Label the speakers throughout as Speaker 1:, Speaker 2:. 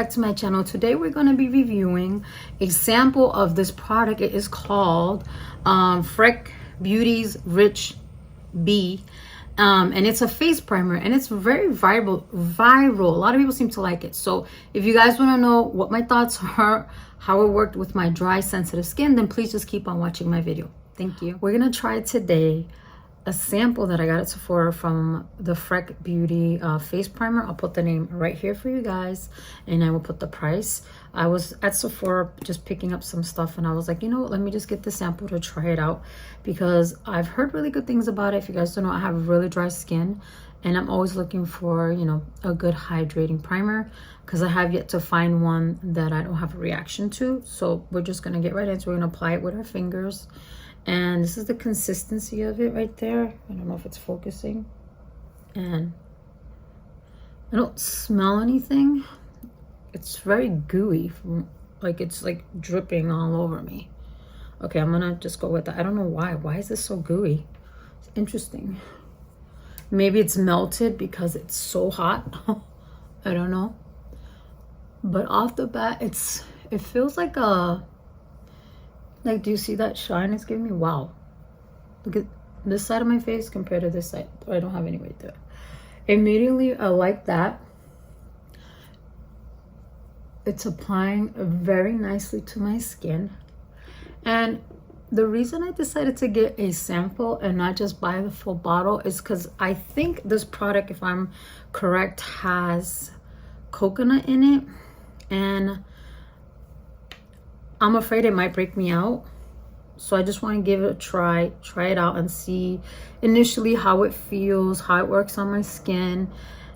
Speaker 1: back to my channel. Today we're going to be reviewing a sample of this product. It is called Freck Beauty's Rich B, and it's a face primer, and it's very viral. A lot of people seem to like it. So if you guys want to know what my thoughts are, how it worked with my dry sensitive skin, then please just keep on watching my video. Thank you. We're gonna try today a sample that I got at Sephora from the Freck Beauty face primer. I'll put the name right here for you guys, and I will put the price. I was at Sephora just picking up some stuff, and I was like, you know what, let me just get the sample to try it out, because I've heard really good things about it. If you guys don't know, I have really dry skin, and I'm always looking for, you know, a good hydrating primer, because I have yet to find one that I don't have a reaction to. So we're just gonna get right into it. We're gonna apply it with our fingers. And this is the consistency of it right there. I don't know if it's focusing. And I don't smell anything. It's very gooey. Like it's like dripping all over me. Okay, I'm gonna just go with that. I don't know why. Why is this so gooey? It's interesting. Maybe it's melted because it's so hot. I don't know. But off the bat, it feels like a... Like, do you see that shine it's giving me? Wow. Look at this side of my face compared to this side. I don't have any right there. Immediately, I like that. It's applying very nicely to my skin. And the reason I decided to get a sample and not just buy the full bottle is because I think this product, if I'm correct, has coconut in it. And I'm afraid it might break me out. So I just want to give it a try it out and see initially how it feels, how it works on my skin,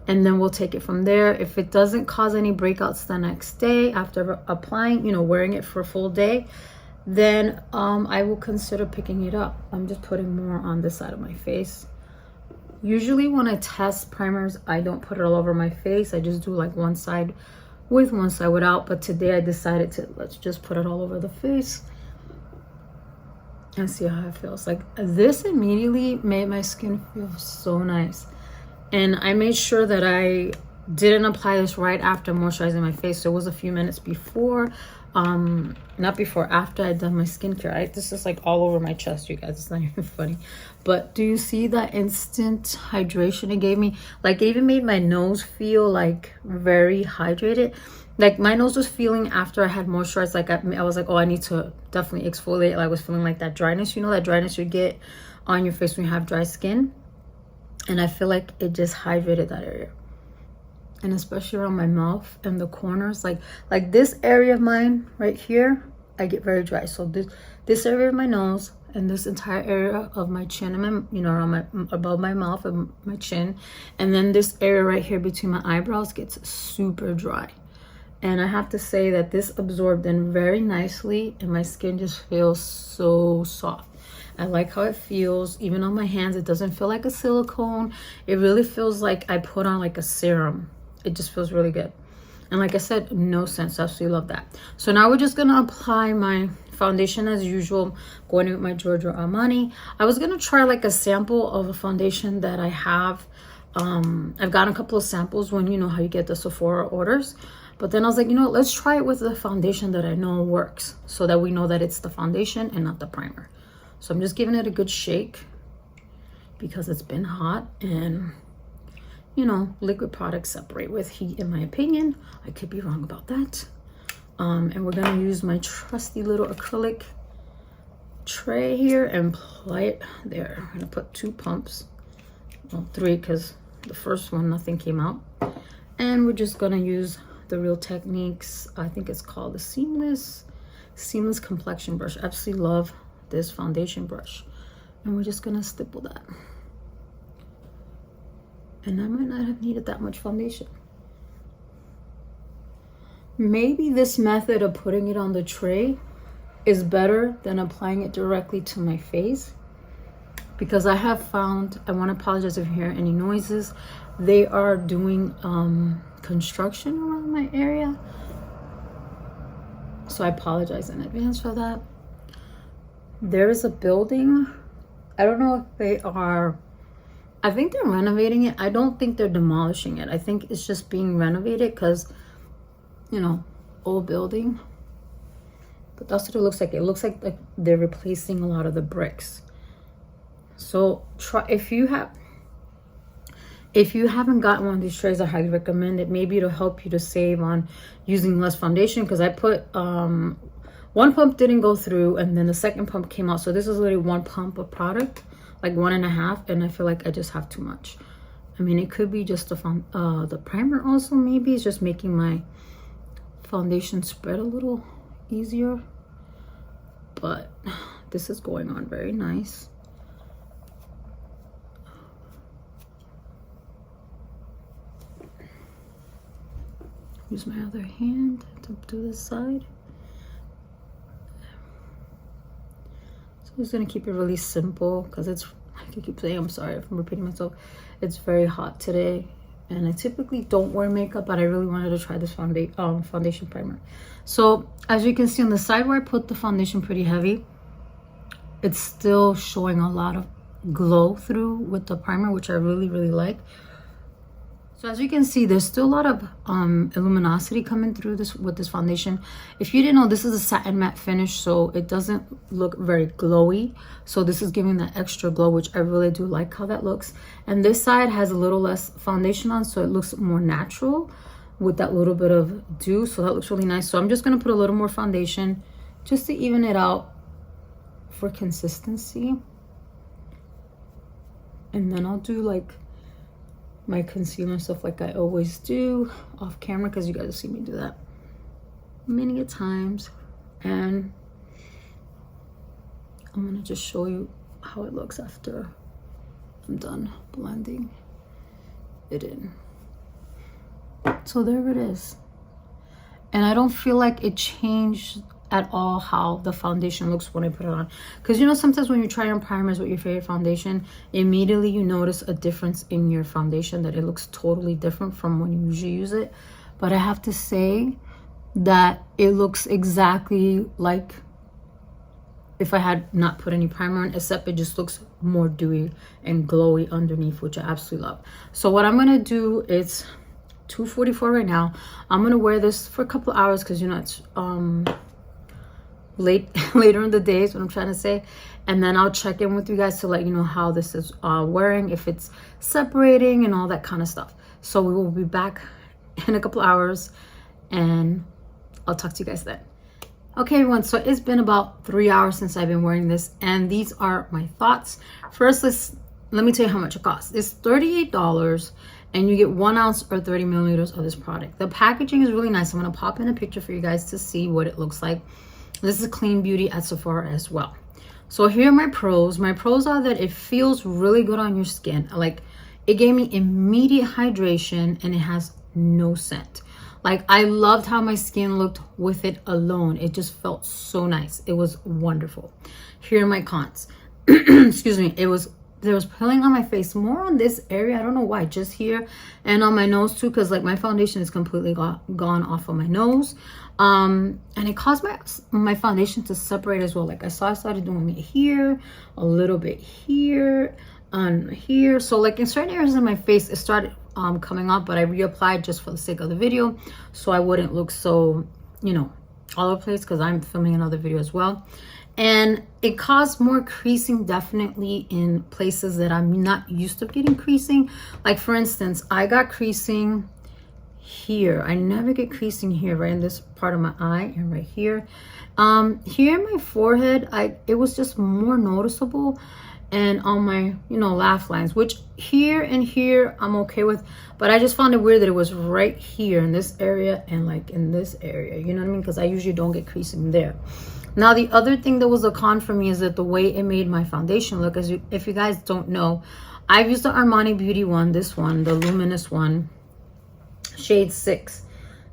Speaker 1: and then we'll take it from there. If it doesn't cause any breakouts the next day after applying, you know, wearing it for a full day, then I will consider picking it up. I'm just putting more on this side of my face. Usually when I test primers, I don't put it all over my face. I just do like one side with, one side without. But today I decided to, let's just put it all over the face and see how it feels. Like, this immediately made my skin feel so nice. And I made sure that I didn't apply this right after moisturizing my face. So it was a few minutes before, not before, after I'd done my skincare. This is like all over my chest, you guys. It's not even funny. But do you see that instant hydration it gave me? Like, it even made my nose feel like very hydrated. Like, my nose was feeling, after I had moisturized, like I was like, oh, I need to definitely exfoliate. I was feeling like that dryness, you know, that dryness you get on your face when you have dry skin. And I feel like it just hydrated that area. And especially around my mouth and the corners, like this area of mine right here, I get very dry. So this area of my nose and this entire area of my chin and my, you know, around my, above my mouth and my chin, and then this area right here between my eyebrows gets super dry. And I have to say that this absorbed in very nicely, and my skin just feels so soft. I like how it feels. Even on my hands, it doesn't feel like a silicone. It really feels like I put on like a serum. It just feels really good. And like I said, no scent. So I absolutely love that. So now we're just gonna apply my foundation as usual, going in with my Giorgio Armani. I was gonna try like a sample of a foundation that I have. I've gotten a couple of samples when, you know how you get the Sephora orders. But then I was like, you know, let's try it with the foundation that I know works, so that we know that it's the foundation and not the primer. So I'm just giving it a good shake because it's been hot, and you know, liquid products separate with heat, in my opinion. I could be wrong about that. And we're gonna use my trusty little acrylic tray here and apply it there. I'm gonna put 2 pumps, well, 3, because the first one nothing came out. And we're just gonna use the Real Techniques, I think it's called the seamless complexion brush. I absolutely love this foundation brush, and we're just gonna stipple that. And I might not have needed that much foundation. Maybe this method of putting it on the tray is better than applying it directly to my face, because I have found, I want to apologize if you hear any noises, they are doing construction around my area, so I apologize in advance for that. There is a building, I don't know if they are, I think they're renovating it. I don't think they're demolishing it. I think it's just being renovated, because you know, old building. But that's what it looks like. It looks like they're replacing a lot of the bricks. So try, if you haven't gotten one of these trays, I highly recommend it. Maybe it'll help you to save on using less foundation, because I put one pump didn't go through, and then the second pump came out. So this is literally one pump of product, like 1.5, and I feel like I just have too much. I mean, it could be just the primer also. Maybe it's just making my foundation spread a little easier, but this is going on very nice. Use my other hand to do this side. So I'm just gonna keep it really simple, because it's, I can keep saying, I'm sorry if I'm repeating myself, it's very hot today, and I typically don't wear makeup, but I really wanted to try this foundation primer. So as you can see on the side where I put the foundation pretty heavy, it's still showing a lot of glow through with the primer, which I really like. So as you can see, there's still a lot of luminosity coming through this with this foundation. If you didn't know, this is a satin matte finish, so it doesn't look very glowy. So this is giving that extra glow, which I really do like how that looks. And this side has a little less foundation on, so it looks more natural with that little bit of dew. So that looks really nice. So I'm just gonna put a little more foundation just to even it out for consistency. And then I'll do like my concealer stuff like I always do off camera, because you guys have seen me do that many a times. And I'm gonna just show you how it looks after I'm done blending it in. So there it is. And I don't feel like it changed at all how the foundation looks when I put it on, because you know, sometimes when you try on primers with your favorite foundation, immediately you notice a difference in your foundation, that it looks totally different from when you usually use it. But I have to say that it looks exactly like if I had not put any primer on, except it just looks more dewy and glowy underneath, which I absolutely love. So what I'm gonna do is 2:44 right now. I'm gonna wear this for a couple hours, because you know it's later in the day is what I'm trying to say, and then I'll check in with you guys to let you know how this is wearing, if it's separating and all that kind of stuff. So we will be back in a couple hours, and I'll talk to you guys then. Okay everyone, so it's been about 3 hours since I've been wearing this, and these are my thoughts. First, let me tell you how much it costs. It's $38, and you get 1 ounce or 30 milliliters of this product. The packaging is really nice. I'm gonna pop in a picture for you guys to see what it looks like. This is Clean Beauty at Sephora as well. So here are my pros. My pros are that it feels really good on your skin. Like, it gave me immediate hydration, and it has no scent. Like, I loved how my skin looked with it alone. It just felt so nice. It was wonderful. Here are my cons. Excuse me. There was peeling on my face, more on this area. I don't know why, just here, and on my nose too, because like my foundation is completely gone off of my nose. And it caused my foundation to separate as well. Like I started doing it here, a little bit here, and here. So like in certain areas in my face, it started coming off, but I reapplied just for the sake of the video, so I wouldn't look so, you know, all over the place, because I'm filming another video as well. And it caused more creasing, definitely in places that I'm not used to getting creasing. Like for instance, I got creasing here. I never get creasing here, right in this part of my eye, and right here. Here in my forehead, it was just more noticeable, and on my, you know, laugh lines, which here and here I'm okay with, but I just found it weird that it was right here in this area and like in this area, you know what I mean? Because I usually don't get creasing there. Now, the other thing that was a con for me is that the way it made my foundation look, if you guys don't know, I've used the Armani Beauty one, this one, the luminous one, shade 6.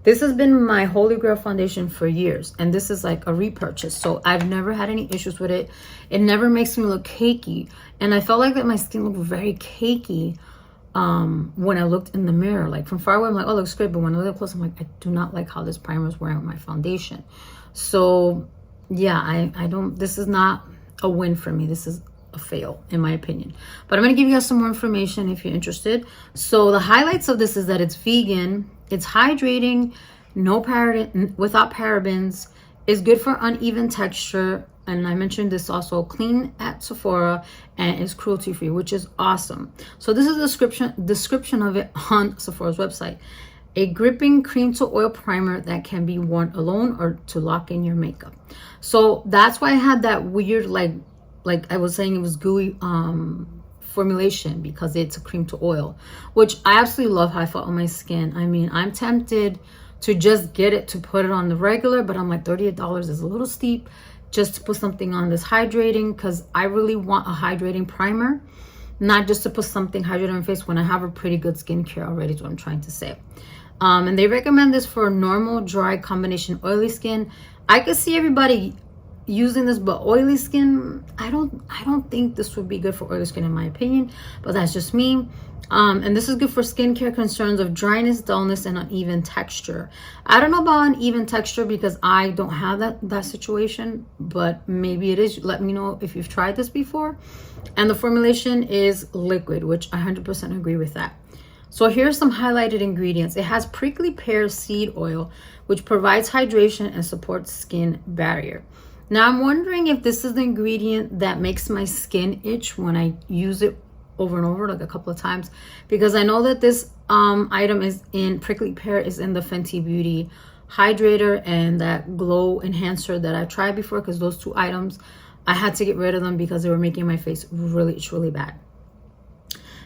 Speaker 1: This has been my holy grail foundation for years, and this is like a repurchase, so I've never had any issues with it. It never makes me look cakey, and I felt like that my skin looked very cakey when I looked in the mirror. Like from far away, I'm like, oh, it looks great, but when I look close, I'm like, I do not like how this primer is wearing with my foundation. So yeah, I don't, this is not a win for me. This is a fail in my opinion, but I'm going to give you guys some more information if you're interested. So the highlights of this is that it's vegan, it's hydrating, without parabens, is good for uneven texture, and I mentioned this also, clean at Sephora, and is cruelty free, which is awesome. So this is the description of it on Sephora's website. A gripping cream to oil primer that can be worn alone or to lock in your makeup. So that's why I had that weird, like I was saying, it was gooey formulation, because it's a cream to oil, which I absolutely love how I felt on my skin. I mean, I'm tempted to just get it to put it on the regular, but I'm like, $38 is a little steep just to put something on this hydrating, because I really want a hydrating primer, not just to put something hydrating on my face when I have a pretty good skincare already, is what I'm trying to say. And they recommend this for normal, dry, combination, oily skin. I could see everybody using this, but oily skin, I don't think this would be good for oily skin, in my opinion, but that's just me. And this is good for skincare concerns of dryness, dullness, and uneven texture. I don't know about uneven texture because I don't have that situation, but maybe it is. Let me know if you've tried this before. And the formulation is liquid, which I 100% agree with that. So here's some highlighted ingredients. It has prickly pear seed oil, which provides hydration and supports skin barrier. Now I'm wondering if this is the ingredient that makes my skin itch when I use it over and over, like a couple of times, because I know that this item is in prickly pear, is in the Fenty Beauty hydrator and that glow enhancer that I tried before, because those two items I had to get rid of them because they were making my face really itch really bad.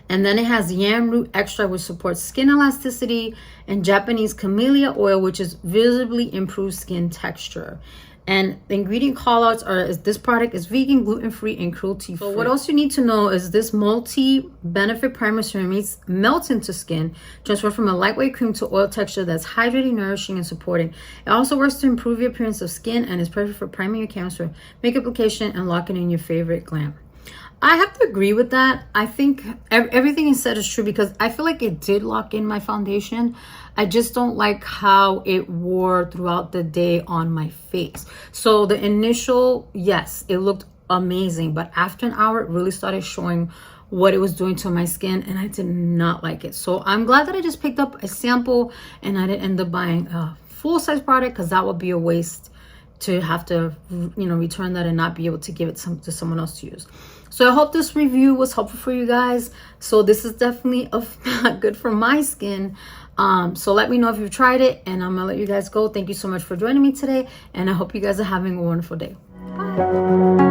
Speaker 1: And then it has yam root extract, which supports skin elasticity, and Japanese camellia oil, which is visibly improves skin texture. And the ingredient callouts is this product is vegan, gluten-free, and cruelty-free. So what else you need to know is this multi-benefit primer ceramides melts into skin, transfer from a lightweight cream to oil texture that's hydrating, nourishing, and supporting. It also works to improve the appearance of skin and is perfect for priming your canvas, makeup application, and locking in your favorite glam. I have to agree with that. I think everything you said is true, because I feel like it did lock in my foundation. I just don't like how it wore throughout the day on my face. So the initial, yes, it looked amazing, but after an hour, it really started showing what it was doing to my skin, and I did not like it. So I'm glad that I just picked up a sample and I didn't end up buying a full-size product, because that would be a waste to have to, return that and not be able to give it to someone else to use. So I hope this review was helpful for you guys. So this is definitely not good for my skin. So let me know if you've tried it, and I'm gonna let you guys go. Thank you so much for joining me today, and I hope you guys are having a wonderful day. Bye.